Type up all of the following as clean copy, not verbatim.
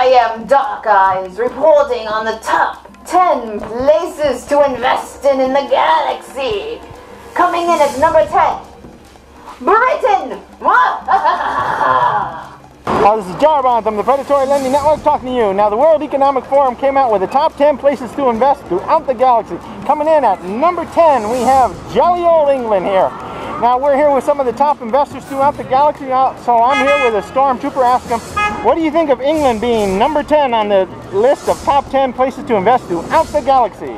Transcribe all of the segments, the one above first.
am Dark Eyes, reporting on the top 10 places to invest in the galaxy. Coming in at number 10, Britain! This is Jarbon from the Predatory Lending Network talking to you. Now, the World Economic Forum came out with the top 10 places to invest throughout the galaxy. Coming in at number 10, we have jolly old England here. Now, we're here with some of the top investors throughout the galaxy, so I'm here with a stormtrooper. Ask him, what do you think of England being number 10 on the list of top 10 places to invest throughout the galaxy?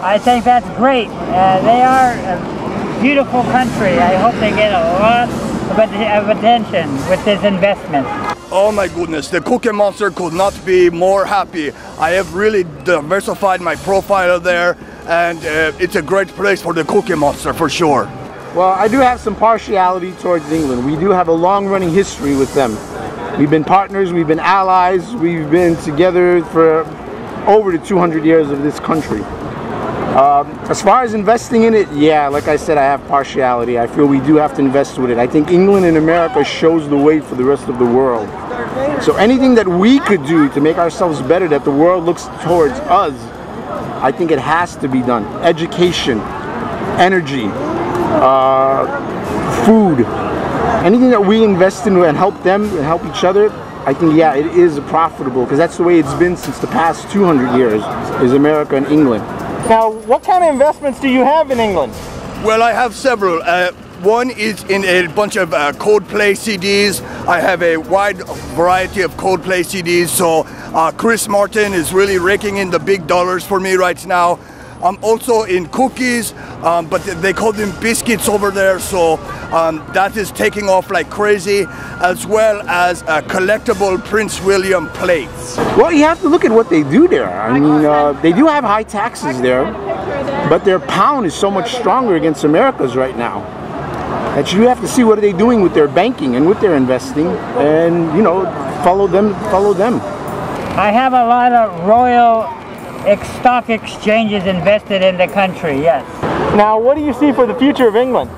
I think that's great. They are a beautiful country. I hope they get a lot of attention with this investment. Oh my goodness, the Cookie Monster could not be more happy. I have really diversified my profile there, and it's a great place for the Cookie Monster for sure. Well, I do have some partiality towards England. We do have a long-running history with them. We've been partners, we've been allies, we've been together for over the 200 years of this country. As far as investing in it, yeah, like I said, I have partiality. I feel we do have to invest with it. I think England and America shows the way for the rest of the world. So anything that we could do to make ourselves better, that the world looks towards us, I think it has to be done. Education, energy, food, anything that we invest in and help them and help each other, I think, yeah, it is profitable, because that's the way it's been since the past 200 years, is America and England. Now, what kind of investments do you have in England? Well, I have several. One is in a bunch of Coldplay CDs. I have a wide variety of Coldplay CDs, so Chris Martin is really raking in the big dollars for me right now. I'm also in cookies, but they call them biscuits over there, so that is taking off like crazy, as well as collectible Prince William plates. Well, you have to look at what they do there. I mean, they do have high taxes there, but their pound is so much stronger against America's right now that you have to see what are they doing with their banking and with their investing, and, you know, follow them, follow them. I have a lot of royal stock exchanges invested in the country, yes. Now, what do you see for the future of England?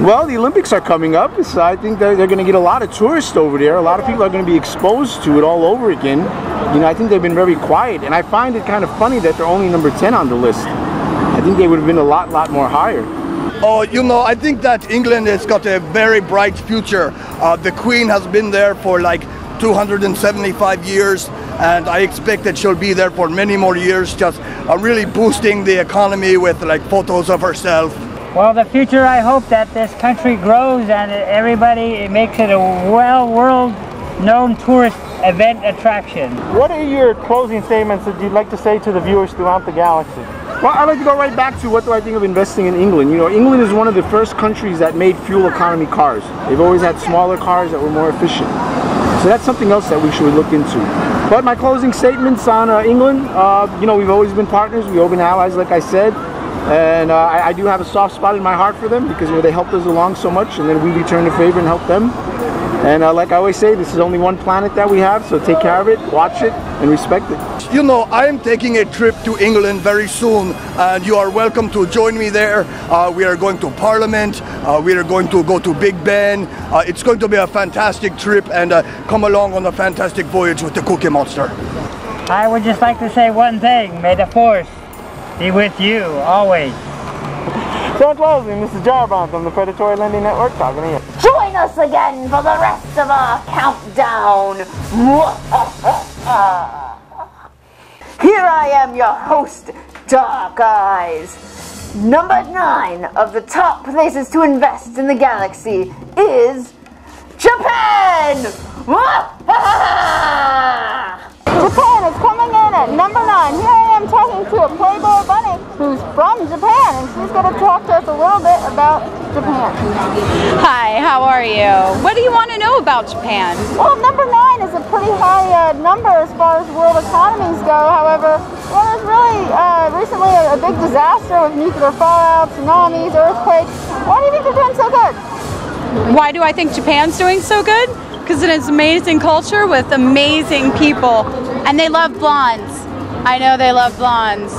Well, the Olympics are coming up, so I think they're going to get a lot of tourists over there. A lot of people are going to be exposed to it all over again. You know, I think they've been very quiet, and I find it kind of funny that they're only number 10 on the list. I think they would have been a lot more higher. Oh, you know, I think that England has got a very bright future. The Queen has been there for like 275 years, and I expect that she'll be there for many more years, just really boosting the economy with like photos of herself. Well, the future, I hope that this country grows and everybody makes it a world-known tourist event attraction. What are your closing statements that you'd like to say to the viewers throughout the galaxy? Well, I'd like to go right back to what do I think of investing in England. You know, England is one of the first countries that made fuel economy cars. They've always had smaller cars that were more efficient. So that's something else that we should look into. But my closing statements on England, you know, we've always been partners, we've always been allies, like I said. And I do have a soft spot in my heart for them, because, you know, they helped us along so much, and then we return the favor and help them. And like I always say, this is only one planet that we have, so take care of it, watch it, and respect it. You know, I am taking a trip to England very soon, and you are welcome to join me there. We are going to Parliament, we are going to go to Big Ben. It's going to be a fantastic trip, and come along on a fantastic voyage with the Cookie Monster. I would just like to say one thing: may the Force be with you always. So in closing, this is Jarbon from the Predatory Lending Network talking to you. Join us again for the rest of our countdown. Here I am, your host, Dark Eyes. Number 9 of the top places to invest in the galaxy is Japan! Japan is coming in at number 9. Here I am talking to a Playboy bunny who's from Japan, and she's going to talk to us a little bit about Japan. Hi, how are you? What do you want to know about Japan? Well, number 9 is a pretty high number as far as world economies go. However, well, there's really recently a big disaster with nuclear fallout, tsunamis, earthquakes. Why do you think they're doing so good? Why do I think Japan's doing so good? Because it is amazing culture with amazing people, and they love blondes. I know they love blondes.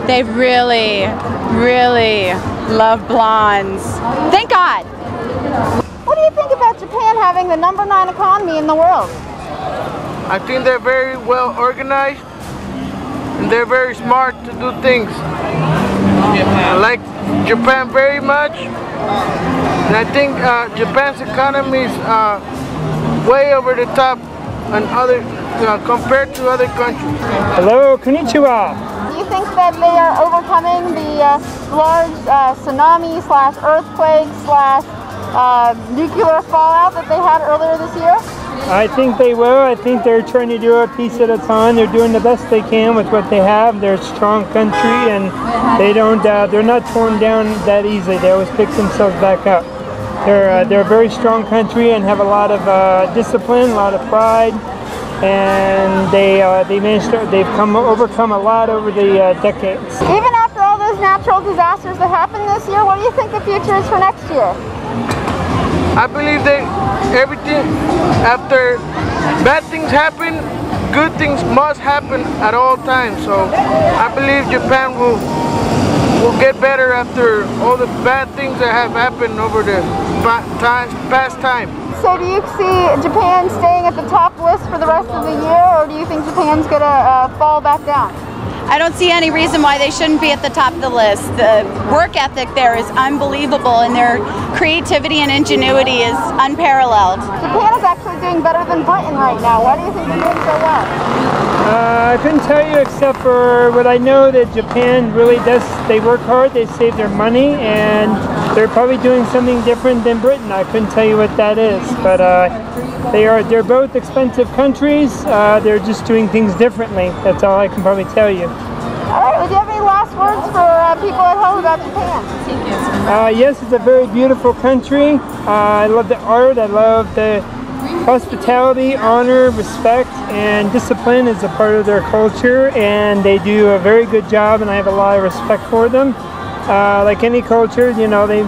They really, really love blondes. Thank God. What do you think about Japan having the number 9 economy in the world? I think they're very well organized and they're very smart to do things. I like Japan very much, and I think Japan's economy is way over the top and compared to other countries. Hello, konnichiwa. Do you think that they are overcoming the large tsunami/earthquake/nuclear fallout that they had earlier this year? I think they will. I think they're trying to do it a piece at a time. They're doing the best they can with what they have. They're a strong country, and they're not torn down that easily. They always pick themselves back up. They're a very strong country and have a lot of discipline, a lot of pride, and they've overcome a lot over the decades. Even after all those natural disasters that happened this year, what do you think the future is for next year? I believe that everything, after bad things happen, good things must happen at all times. So I believe Japan will get better after all the bad things that have happened over the past time. So do you see Japan staying at the top list for the rest of the year, or do you think Japan's going to fall back down? I don't see any reason why they shouldn't be at the top of the list. The work ethic there is unbelievable, and their creativity and ingenuity is unparalleled. Japan is actually doing better than Britain right now. Why do you think they're doing so well? I couldn't tell you except for what I know, that Japan really does, they work hard, they save their money, and they're probably doing something different than Britain. I couldn't tell you what that is, but they're both expensive countries. They're just doing things differently. That's all I can probably tell you. All right, would you have any last words for people at home about Japan? Yes, it's a very beautiful country. I love the art, I love the hospitality, honor, respect, and discipline is a part of their culture, and they do a very good job, and I have a lot of respect for them. Like any culture, you know, they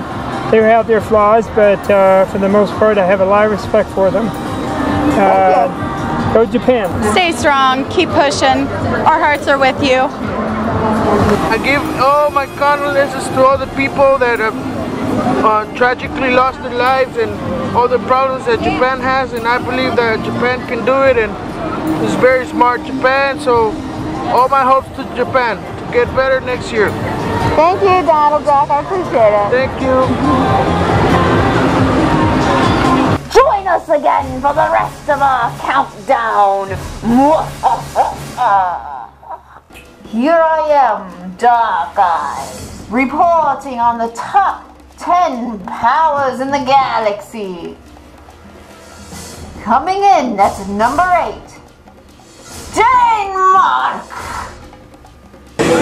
have their flaws, but for the most part, I have a lot of respect for them. Go Japan. Stay strong, keep pushing. Our hearts are with you. I give all my condolences to all the people that have tragically lost their lives and all the problems that Japan has, and I believe that Japan can do it, and it's very smart Japan, so all my hopes to Japan to get better next year. Thank you, Donald Duck. I appreciate it. Thank you. Join us again for the rest of our countdown. Here I am, Dark Eyes, reporting on the top 10 powers in the galaxy. Coming in at number 8, Denmark.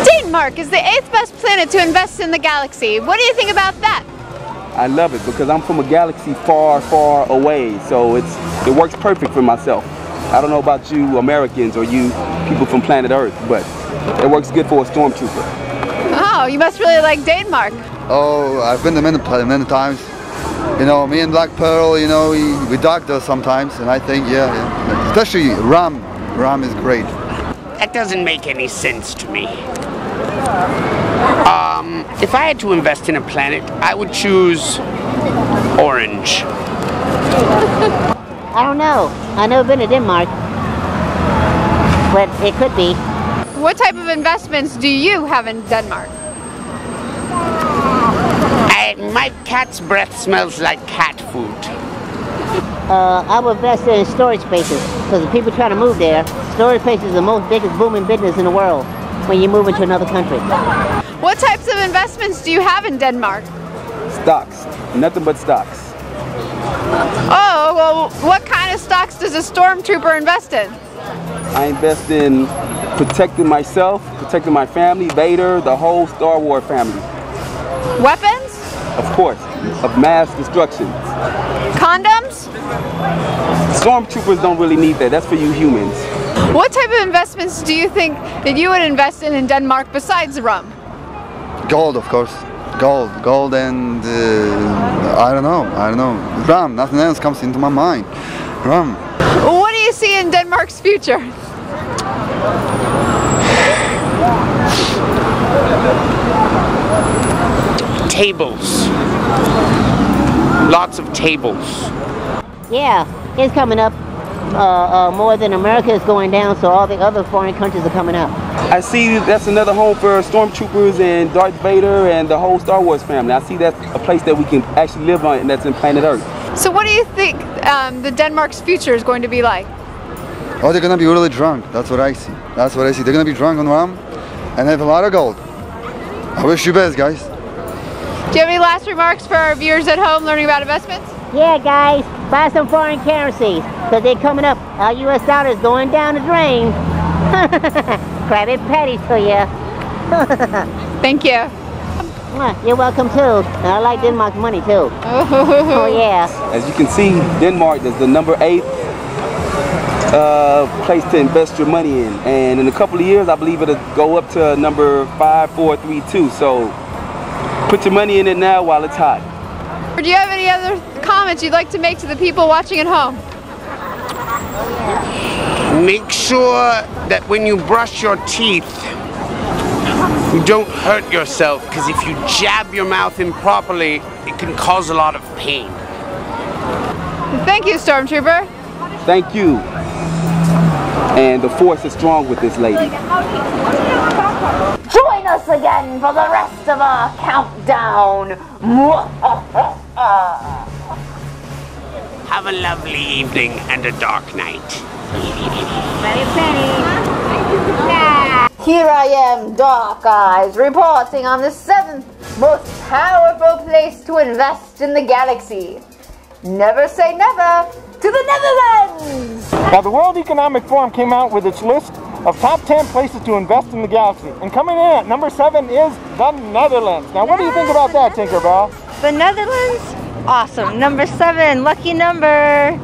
Denmark is the 8th best planet to invest in the galaxy. What do you think about that? I love it because I'm from a galaxy far, far away, so it works perfect for myself. I don't know about you Americans or you people from planet Earth, but it works good for a stormtrooper. Oh, you must really like Denmark. Oh, I've been to many times. You know, me and Black Pearl, you know, we dock there sometimes, and I think, yeah. Especially Ram. Ram is great. That doesn't make any sense to me. If I had to invest in a planet, I would choose Orange. I don't know. I've never been to Denmark, but it could be. What type of investments do you have in Denmark? My cat's breath smells like cat food. I would invest in storage spaces, because the people trying to move there, storage spaces are the most biggest booming business in the world when you move into another country. What types of investments do you have in Denmark? Stocks. Nothing but stocks. Oh, well, what kind of stocks does a stormtrooper invest in? I invest in protecting myself, protecting my family, Vader, the whole Star Wars family. Weapons? Of course, of mass destruction. Condoms? Stormtroopers don't really need that. That's for you humans. What type of investments do you think that you would invest in Denmark besides rum? Gold, of course. Gold and I don't know. Ram, nothing else comes into my mind. Ram. What do you see in Denmark's future? Tables. Lots of tables. Yeah, it's coming up. more than America is going down, so all the other foreign countries are coming up. I see that's another home for stormtroopers and Darth Vader and the whole Star Wars family. I see that's a place that we can actually live on, and that's in planet Earth. So what do you think the Denmark's future is going to be like? Oh, they're gonna be really drunk. That's what I see. That's what I see. They're gonna be drunk on rum and have a lot of gold. I wish you best, guys. Do you have any last remarks for our viewers at home learning about investments? Yeah, guys, buy some foreign currencies, because they're coming up. Our U.S. dollar is going down the drain. Krabby Patty to you. Thank you. You're welcome, too. And I like Denmark's money, too. Oh, yeah. As you can see, Denmark is the number 8 place to invest your money in. And in a couple of years, I believe it'll go up to number 5, 4, 3, 2. So put your money in it now while it's hot. Do you have any other comments you'd like to make to the people watching at home? Make sure that when you brush your teeth, you don't hurt yourself, because if you jab your mouth improperly, it can cause a lot of pain. Thank you, Stormtrooper. Thank you. And the force is strong with this lady. Join us again for the rest of our countdown. Have a lovely evening and a dark night. Here I am, Dark Eyes, reporting on the 7th most powerful place to invest in the galaxy. Never say never to the Netherlands! Now, the World Economic Forum came out with its list of top 10 places to invest in the galaxy. And coming in at number 7 is the Netherlands. Now, what do you think about that, Tinkerbell? The Netherlands? Awesome. Number 7, lucky number.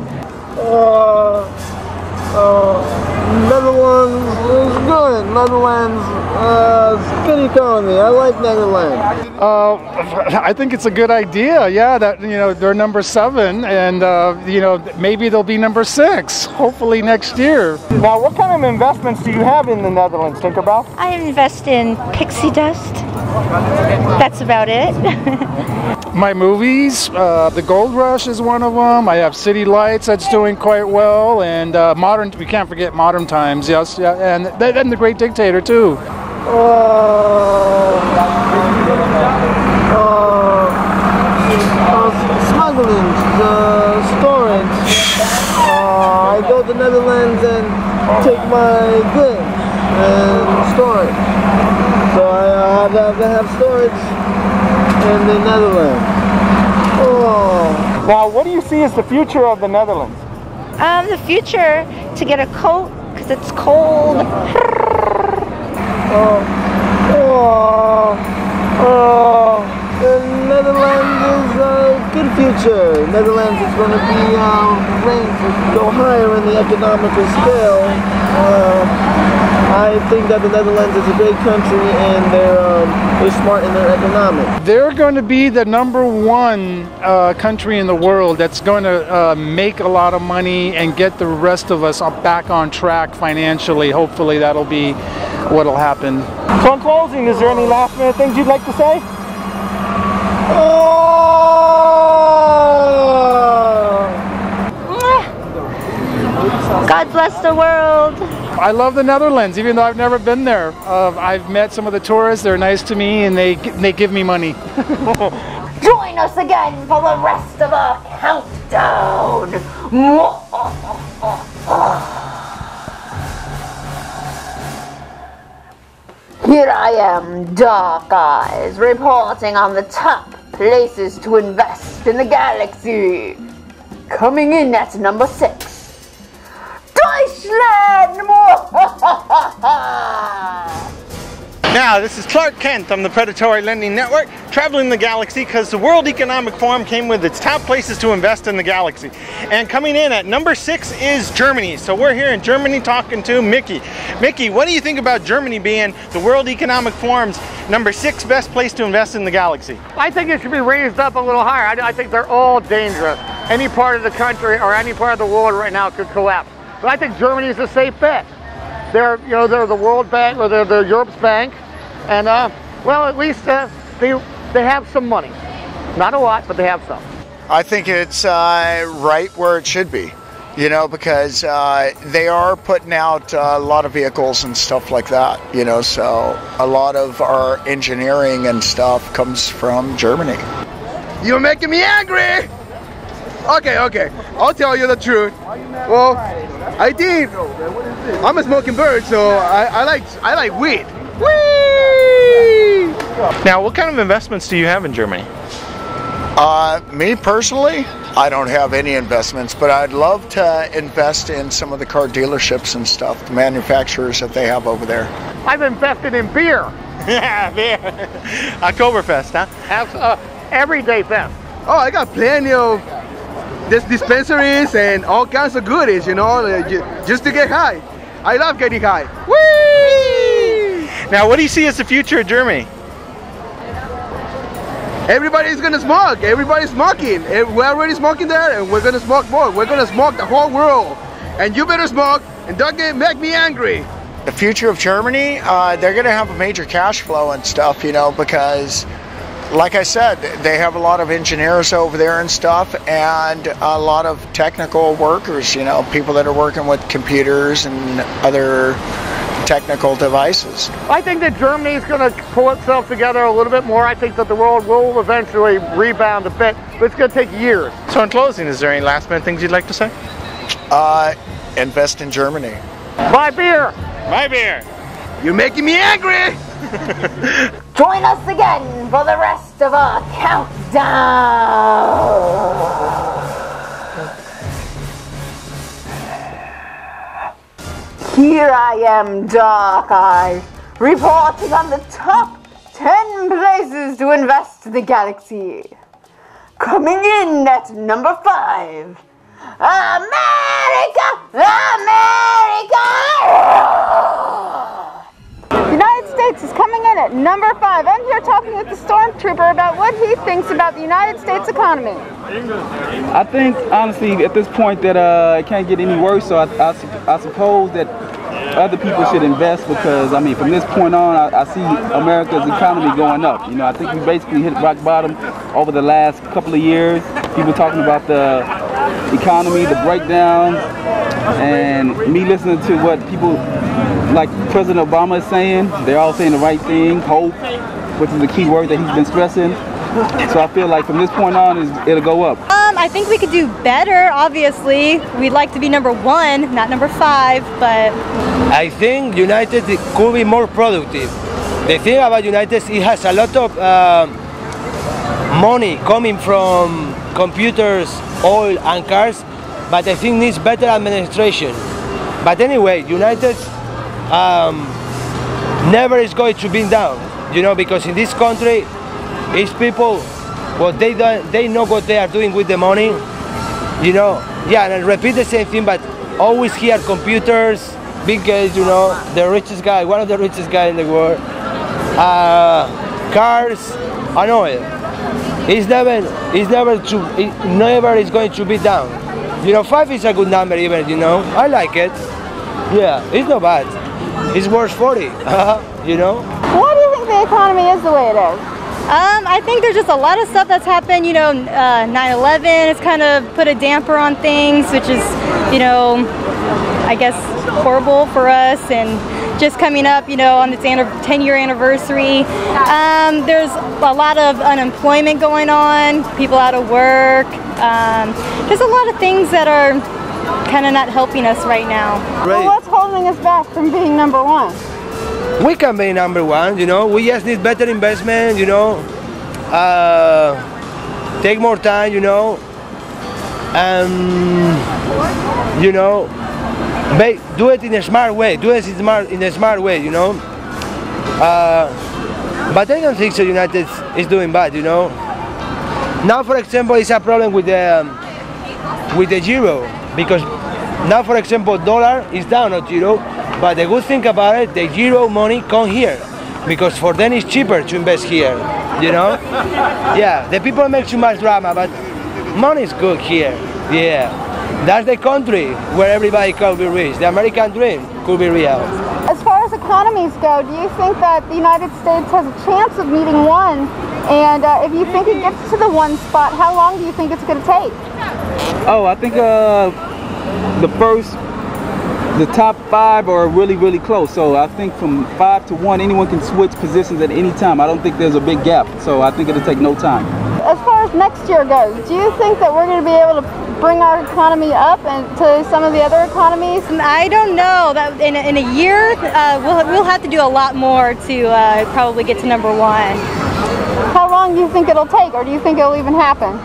Netherlands is good. Netherlands, good economy. I like Netherlands. I think it's a good idea. Yeah, that they're number 7, and maybe they'll be number 6. Hopefully next year. Now, what kind of investments do you have in the Netherlands, Tinkerbell? I invest in pixie dust. That's about it. My movies, The Gold Rush is one of them. I have City Lights that's doing quite well, and we can't forget Modern Times, yes, yeah, and The Great Dictator too. Smuggling, storage. I go to the Netherlands and take my goods and store it. So I have to have storage in the Netherlands. Now, what do you see as the future of the Netherlands? The future, to get a coat, because it's cold. The Netherlands is a good future. Netherlands is going to be ranked, go higher in the economical scale. I think that the Netherlands is a great country, and they're smart in their economics. They're going to be the number 1 country in the world that's going to make a lot of money and get the rest of us back on track financially. Hopefully that'll be what'll happen. So in closing, is there any last minute things you'd like to say? God bless the world. I love the Netherlands, even though I've never been there. I've met some of the tourists. They're nice to me, and they give me money. Join us again for the rest of our countdown. Here I am, Dark Eyes, reporting on the top places to invest in the galaxy. Coming in at number 6. Deutschland! Now, this is Clark Kent from the Predatory Lending Network, traveling the galaxy because the World Economic Forum came with its top places to invest in the galaxy. And coming in at number 6 is Germany. So we're here in Germany talking to Mickey. Mickey, what do you think about Germany being the World Economic Forum's number 6 best place to invest in the galaxy? I think it should be raised up a little higher. I think they're all dangerous. Any part of the country or any part of the world right now could collapse. But I think Germany is a safe bet. They're the World Bank, or they're the Europe's bank, and well, at least they have some money. Not a lot, but they have some. I think it's right where it should be. you know, because they are putting out a lot of vehicles and stuff like that, you know, so a lot of our engineering and stuff comes from Germany. You're making me angry! Okay, I'll tell you the truth. Well, I'm a smoking bird, so I like weed. Whee! Now, what kind of investments do you have in Germany? Me personally, I don't have any investments, but I'd love to invest in some of the car dealerships and stuff, the manufacturers that they have over there. I've invested in beer. Yeah, beer. Oktoberfest, huh? Everyday fest. Oh, I got plenty of dispensaries and all kinds of goodies, you know, just to get high. I love getting high. Whee! Now, what do you see as the future of Germany? Everybody's gonna smoke. Everybody's smoking. We're already smoking there, and we're gonna smoke more. We're gonna smoke the whole world. And you better smoke, and don't make me angry. The future of Germany, they're gonna have a major cash flow and stuff, you know, because like I said, they have a lot of engineers over there and stuff, and a lot of technical workers, you know, people that are working with computers and other technical devices. I think that Germany is going to pull itself together a little bit more. I think that the world will eventually rebound a bit, but it's going to take years. So in closing, is there any last minute things you'd like to say? Invest in Germany. Buy beer! Buy beer! You're making me angry! Join us again for the rest of our countdown. Here I am, Dark Eyes, reporting on the top 10 places to invest in the galaxy. Coming in at number 5, America! The United States is coming in at number 5. I'm here talking with the Stormtrooper about what he thinks about the United States economy. I think, honestly, at this point that it can't get any worse, so I suppose that other people should invest because, I mean, from this point on, I see America's economy going up. You know, I think we basically hit rock bottom over the last couple of years. People talking about the economy, the breakdowns, and me listening to what people like President Obama is saying. They're all saying the right thing, hope, which is the key word that he's been stressing. So I feel like from this point on, it'll go up. I think we could do better, obviously. We'd like to be number 1, not number 5, but... I think United could be more productive. The thing about United, it has a lot of money coming from computers, oil and cars, but I think needs better administration. But anyway, United never is going to be down, you know, because in this country, it's people, what they know what they are doing with the money, you know. Yeah, and I repeat the same thing, but always hear computers, Bill Gates, you know, the richest guy, one of the richest guys in the world, cars and oil. It never is going to be down. You know, 5 is a good number even, you know. I like it. Yeah, it's not bad. It's worth 40, you know. Why do you think the economy is the way it is? I think there's just a lot of stuff that's happened, you know, 9/11 has kind of put a damper on things, which is, you know, I guess horrible for us, and just coming up, you know, on its 10-year anniversary. There's a lot of unemployment going on, people out of work. There's a lot of things that are kind of not helping us right now. Well, what's holding us back from being number 1? We can be number 1, you know. We just need better investment, you know. Take more time, you know. And, you know, do it in a smart way. Do it in a smart way, you know. But I don't think so. United is doing bad, you know. Now, for example, it's a problem with the euro, because now, for example, dollar is down at euro. But the good thing about it, the euro money come here, because for them it's cheaper to invest here, you know? Yeah, the people make too much drama, but money is good here, yeah. That's the country where everybody can be rich. The American dream could be real. As far as economies go, do you think that the United States has a chance of meeting 1? And if you think it gets to the 1 spot, how long do you think it's going to take? Oh, I think the top 5 are really, really close. So I think from 5 to 1, anyone can switch positions at any time. I don't think there's a big gap. So I think it'll take no time. As far as next year goes, do you think that we're going to be able to bring our economy up and to some of the other economies? I don't know. That in a year, we'll have to do a lot more to probably get to number 1. How long do you think it'll take, or do you think it'll even happen?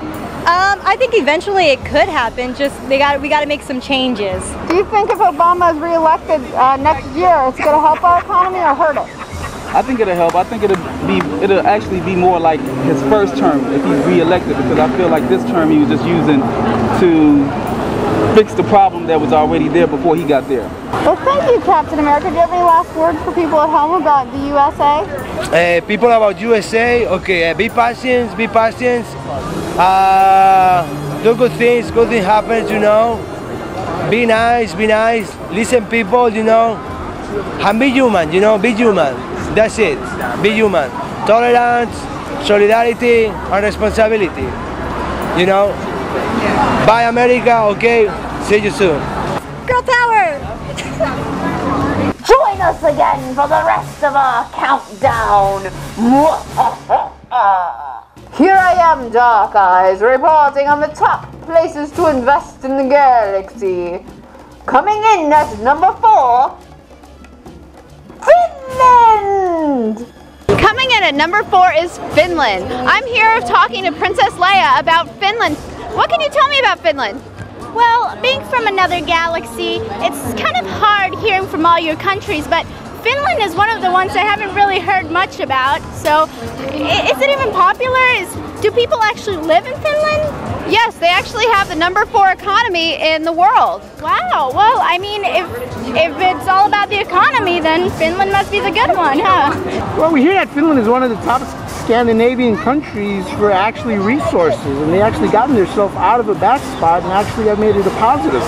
I think eventually it could happen. Just we got to make some changes. Do you think if Obama is reelected next year, it's going to help our economy or hurt it? I think it'll help. I think it'll actually be more like his first term if he's reelected, because I feel like this term he was just using to fix the problem that was already there before he got there. Well, thank you, Captain America. Do you have any last words for people at home about the USA? People about USA, okay, be patient, be patient. Do good things happen, you know. Be nice, listen people, you know. And be human, you know, be human. That's it, be human. Tolerance, solidarity, and responsibility. You know. Bye America, okay? See you soon. Girl power! Join us again for the rest of our countdown. Here I am, Dark Eyes, reporting on the top places to invest in the galaxy. Coming in at number 4, Finland! Coming in at number 4 is Finland. I'm here talking to Princess Leia about Finland. What can you tell me about Finland? Well, being from another galaxy, it's kind of hard hearing from all your countries, but Finland is one of the ones I haven't really heard much about. So, is it even popular? Do people actually live in Finland? Yes, they actually have the number 4 economy in the world. Wow, well, I mean, if it's all about the economy, then Finland must be the good one, huh? Well, we hear that Finland is one of the top Scandinavian countries for actually resources, and they actually gotten themselves out of a bad spot and actually have made it a positive.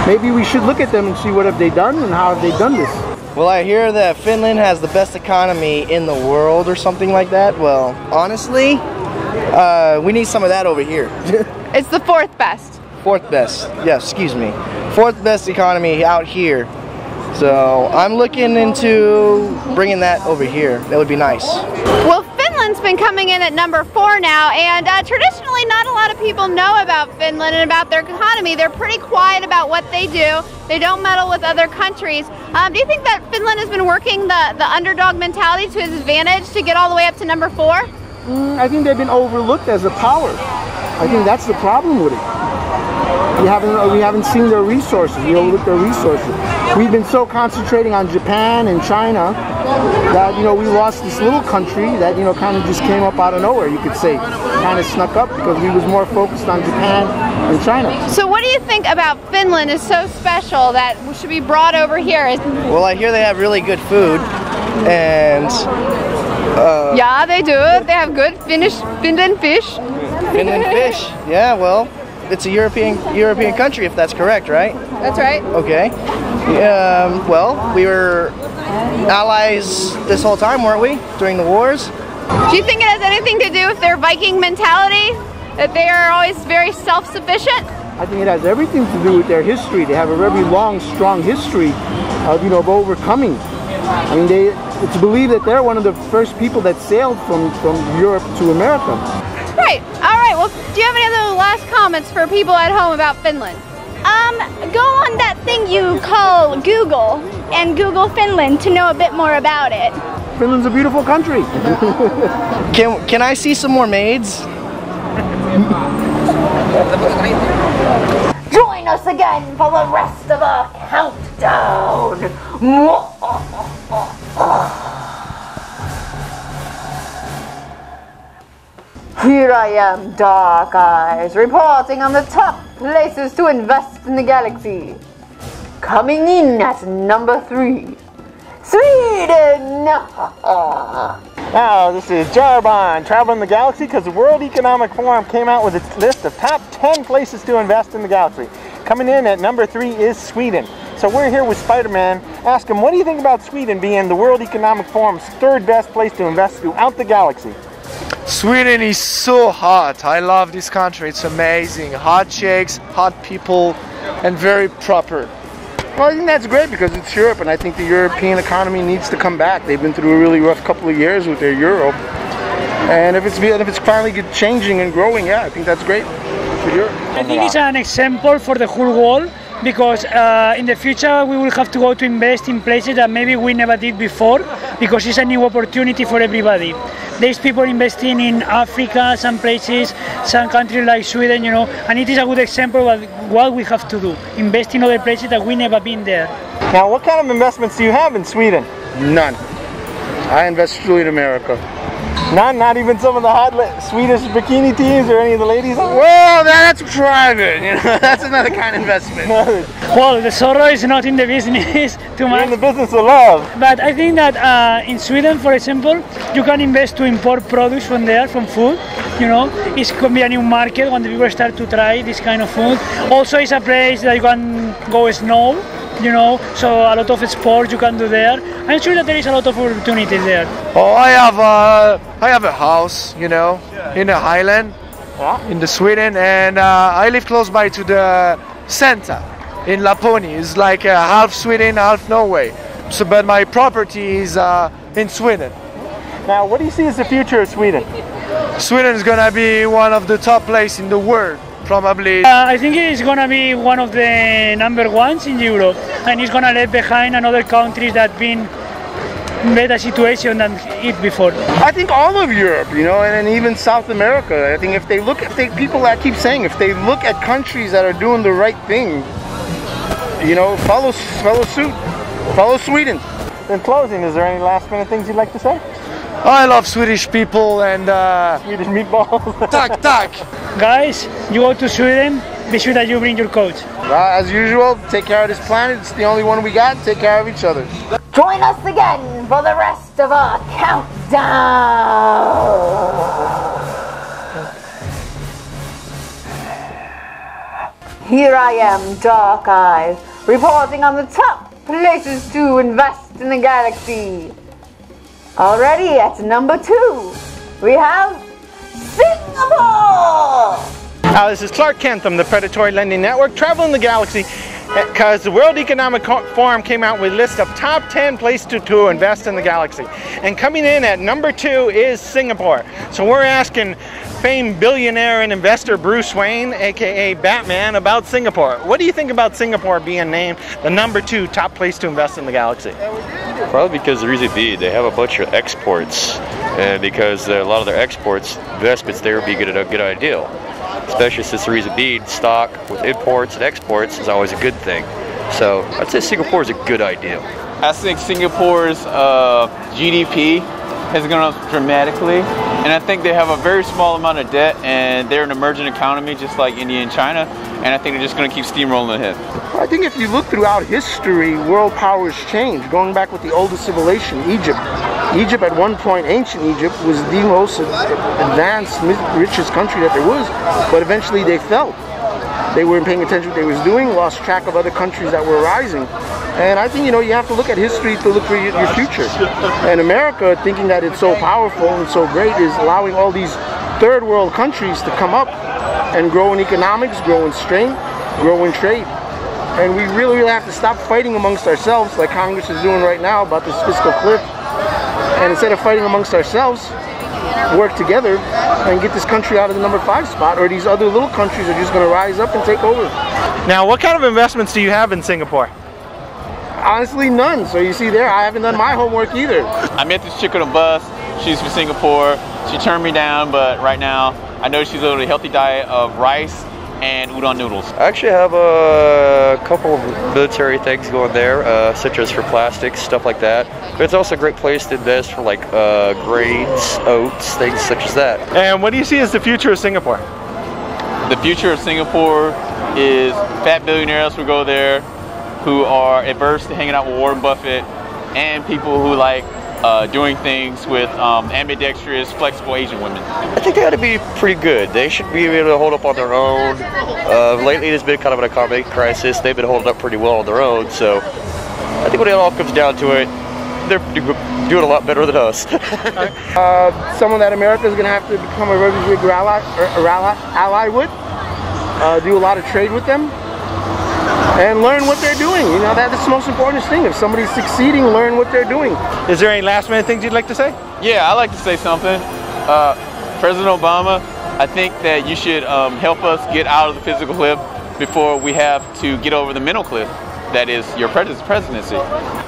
Maybe we should look at them and see what have they done and how have they done this. Well, I hear that Finland has the best economy in the world or something like that. Well, honestly, we need some of that over here. It's the 4th best. 4th best, yes, excuse me. 4th best economy out here. So I'm looking into bringing that over here. That would be nice. Well, Finland's been coming in at number 4 now, and traditionally not a lot of people know about Finland and about their economy. They're pretty quiet about what they do. They don't meddle with other countries. Do you think that Finland has been working the underdog mentality to its advantage to get all the way up to number 4? I think they've been overlooked as a power. I think that's the problem with it. We haven't seen their resources. We overlook their resources. We've been so concentrating on Japan and China that, you know, we lost this little country that, you know, kind of just came up out of nowhere, you could say. Kind of snuck up because we was more focused on Japan and China. So what do you think about Finland is so special that should be brought over here? Well, I hear they have really good food, and yeah, they do. They have good Finland fish. Finland fish. Yeah, well, it's a European country, if that's correct, right? That's right. Okay. Well, we were allies this whole time, weren't we? During the wars. Do you think it has anything to do with their Viking mentality? That they are always very self-sufficient? I think it has everything to do with their history. They have a very long, strong history of, you know, of overcoming. I mean, it's believed that they're one of the first people that sailed from Europe to America. Right. All right. Well, do you have any other last comments for people at home about Finland? Go on that thing you call Google and Google Finland to know a bit more about it. Finland's a beautiful country. Can I see some more maids? Join us again for the rest of our countdown. Here I am, Dark Eyes, reporting on the top places to invest in the galaxy. Coming in at number 3, Sweden! Now, this is Jarbon, traveling the galaxy because the World Economic Forum came out with its list of top 10 places to invest in the galaxy. Coming in at number 3 is Sweden. So we're here with Spider-Man. Ask him, what do you think about Sweden being the World Economic Forum's 3rd best place to invest throughout the galaxy? Sweden is so hot. I love this country. It's amazing. Hot chicks, hot people, and very proper. Well, I think that's great because it's Europe, and I think the European economy needs to come back. They've been through a really rough couple of years with their euro, and if it's finally changing and growing, yeah, I think that's great for Europe. I think it's an example for the whole world, because in the future we will have to go to invest in places that maybe we never did before, because it's a new opportunity for everybody. There's people investing in Africa, some places, some countries like Sweden, you know, and it is a good example of what we have to do, invest in other places that we never been there. Now, what kind of investments do you have in Sweden? None. I invest truly in America. Not even some of the hot Swedish bikini teams or any of the ladies? Well, that's private, you know, that's another kind of investment. Well, the Zorro is not in the business too much. You're in the business of love. But I think that in Sweden, for example, you can invest to import products from there, from food. You know, it could be a new market when the people start to try this kind of food. Also, it's a place that you can go snow. You know, so a lot of sports you can do there. I'm sure that there is a lot of opportunities there. Oh, I have a house, you know, in the Highland, in the Sweden, and I live close by to the center in Laponi. It's like half Sweden, half Norway. So, but my property is in Sweden. Now, what do you see as the future of Sweden? Sweden is gonna be one of the top places in the world. Probably. I think it's going to be one of the number ones in Europe, and it's going to leave behind another countries that been in better situation than it before. I think all of Europe, you know, and even South America. I think if they look, people that keep saying, if they look at countries that are doing the right thing, you know, follow suit, follow Sweden. In closing, is there any last minute things you'd like to say? I love Swedish people and Swedish meatballs. Tak. Guys, you go to Sweden, be sure that you bring your coach. As usual, take care of this planet. It's the only one we got. Take care of each other. Join us again for the rest of our countdown. Here I am, Dark Eyes, reporting on the top places to invest in the galaxy. Already at number 2, we have Singapore! This is Clark Kent from the Predatory Lending Network, traveling the galaxy because the World Economic Forum came out with a list of top 10 places to invest in the galaxy. And coming in at number 2 is Singapore. So we're asking famed billionaire and investor Bruce Wayne, aka Batman, about Singapore. What do you think about Singapore being named the number 2 top place to invest in the galaxy? Probably because the reason being they have a bunch of exports, and because a lot of their exports, investments there would be a good idea. Especially since the reason being stock with imports and exports is always a good thing. So I'd say Singapore is a good idea. I think Singapore's GDP has gone up dramatically, and I think they have a very small amount of debt, and they're an emerging economy just like India and China, and I think they're just going to keep steamrolling ahead. I think if you look throughout history, world powers change. Going back with the oldest civilization, Egypt. Egypt at one point, ancient Egypt, was the most advanced, richest country that there was, but eventually they fell. They weren't paying attention to what they was doing, lost track of other countries that were rising. And I think, you know, you have to look at history to look for your future. And America, thinking that it's so powerful and so great, is allowing all these third world countries to come up and grow in economics, grow in strength, grow in trade. And we really have to stop fighting amongst ourselves like Congress is doing right now about this fiscal cliff. And instead of fighting amongst ourselves, work together and get this country out of the number 5 spot, or these other little countries are just going to rise up and take over. Now, what kind of investments do you have in Singapore? Honestly, none. So you see there, I haven't done my homework either. I met this chick on a bus. She's from Singapore. She turned me down, but right now I know she's on a healthy diet of rice and udon noodles. I actually have a couple of military things going there, such as for plastics, stuff like that. But it's also a great place to invest for like grains, oats, things such as that. And what do you see as the future of Singapore? The future of Singapore is fat billionaires who go there, who are averse to hanging out with Warren Buffett, and people who like doing things with ambidextrous, flexible Asian women. I think they ought to be pretty good. They should be able to hold up on their own. Lately there's been kind of an economic crisis. They've been holding up pretty well on their own, so I think when it all comes down to it, they're doing a lot better than us. Someone that America is going to have to become a very big ally with, do a lot of trade with them. and learn what they're doing. You know, that's the most important thing. If somebody's succeeding, learn what they're doing. Is there any last minute things you'd like to say? Yeah, I'd like to say something. President Obama, I think that you should help us get out of the physical cliff before we have to get over the mental cliff that is your presidency.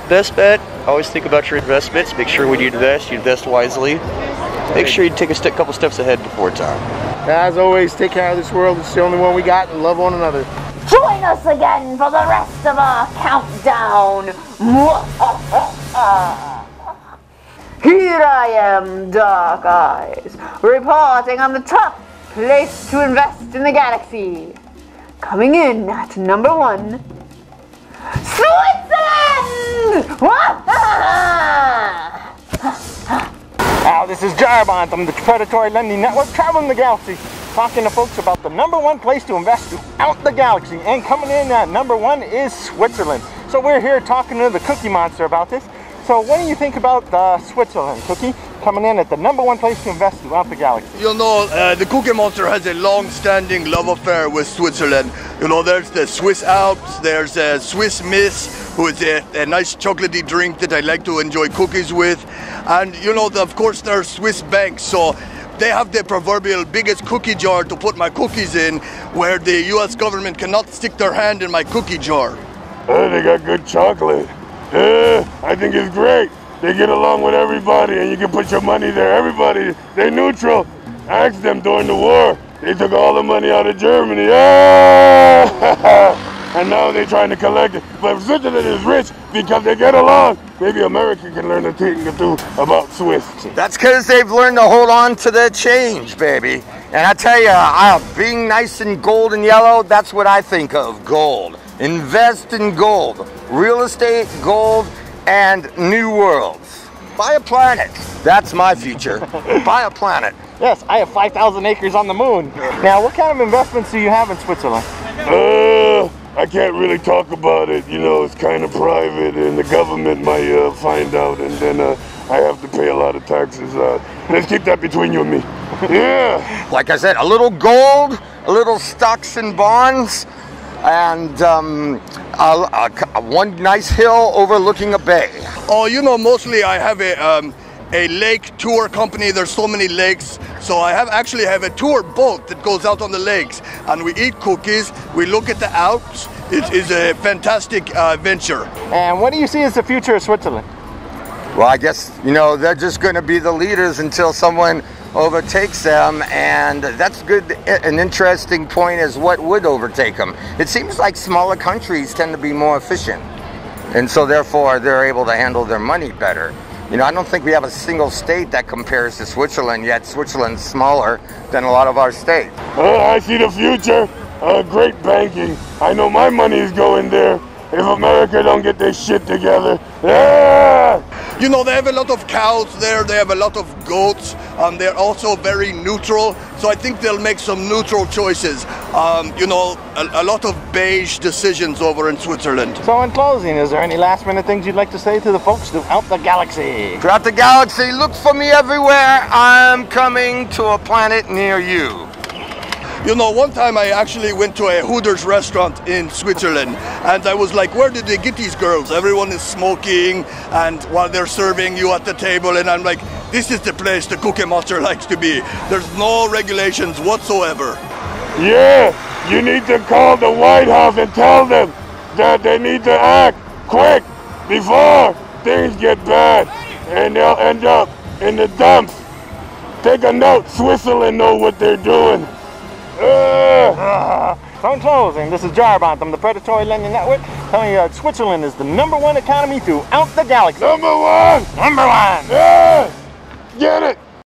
Best bet, always think about your investments. Make sure when you invest wisely. Make sure you take a couple steps ahead before time. As always, take care of this world. It's the only one we got, and love one another. Join us again for the rest of our countdown. Here I am, Dark Eyes, reporting on the top place to invest in the galaxy. Coming in at number 1, Switzerland! Now, this is Jarbon from the Predatory Lending Network, traveling the galaxy, talking to folks about the number 1 place to invest throughout the galaxy. And coming in at number 1 is Switzerland. So we're here talking to the Cookie Monster about this. So what do you think about Switzerland, Cookie, coming in at the number 1 place to invest throughout the galaxy? You know, the Cookie Monster has a long-standing love affair with Switzerland. You know, there's the Swiss Alps, there's a Swiss Miss, who is a nice chocolatey drink that I like to enjoy cookies with. And, you know, of course, there are Swiss banks, so they have the proverbial biggest cookie jar to put my cookies in, where the US government cannot stick their hand in my cookie jar. Oh, they got good chocolate. I think it's great. They get along with everybody and you can put your money there. Everybody, they're neutral. Ask them during the war. They took all the money out of Germany. And now they're trying to collect it. But Switzerland is rich because they get along. Maybe America can learn a thing or two about Swiss. That's because they've learned to hold on to their change, baby. And I tell you, being nice and gold and yellow, that's what I think of, gold. Invest in gold. Real estate, gold, and new worlds. Buy a planet. That's my future. Buy a planet. Yes, I have 5,000 acres on the moon. Now, what kind of investments do you have in Switzerland? I can't really talk about it. You know, it's kind of private and the government might find out and then I have to pay a lot of taxes. Let's keep that between you and me. Yeah. Like I said, a little gold, a little stocks and bonds, and one nice hill overlooking a bay. Oh, you know, mostly I have a lake tour company. There's so many lakes, so I actually have a tour boat that goes out on the lakes, and we eat cookies, we look at the Alps. It is a fantastic venture. And what do you see as the future of Switzerland? Well, I guess, you know, they're just going to be the leaders until someone overtakes them, and that's good. An interesting point is what would overtake them. It seems like smaller countries tend to be more efficient, and so therefore they're able to handle their money better. You know, I don't think we have a single state that compares to Switzerland, yet Switzerland's smaller than a lot of our states. I see the future. Great banking. I know my money is going there. If America don't get their shit together. You know, they have a lot of cows there, they have a lot of goats, they're also very neutral, so I think they'll make some neutral choices. You know, a lot of beige decisions over in Switzerland. So in closing, is there any last minute things you'd like to say to the folks throughout the galaxy? Throughout the galaxy, look for me everywhere. I'm coming to a planet near you. You know, one time I actually went to a Hooters restaurant in Switzerland, and I was like, where did they get these girls? Everyone is smoking, and while they're serving you at the table, and I'm like, this is the place the Cookie Monster likes to be. There's no regulations whatsoever. Yeah, you need to call the White House and tell them that they need to act quick before things get bad, and they'll end up in the dumps. Take a note, Switzerland know what they're doing. So in closing, this is Jarbon from the Predatory Lending Network, telling you that Switzerland is the #1 economy throughout the galaxy. #1! #1! Yeah! Get it!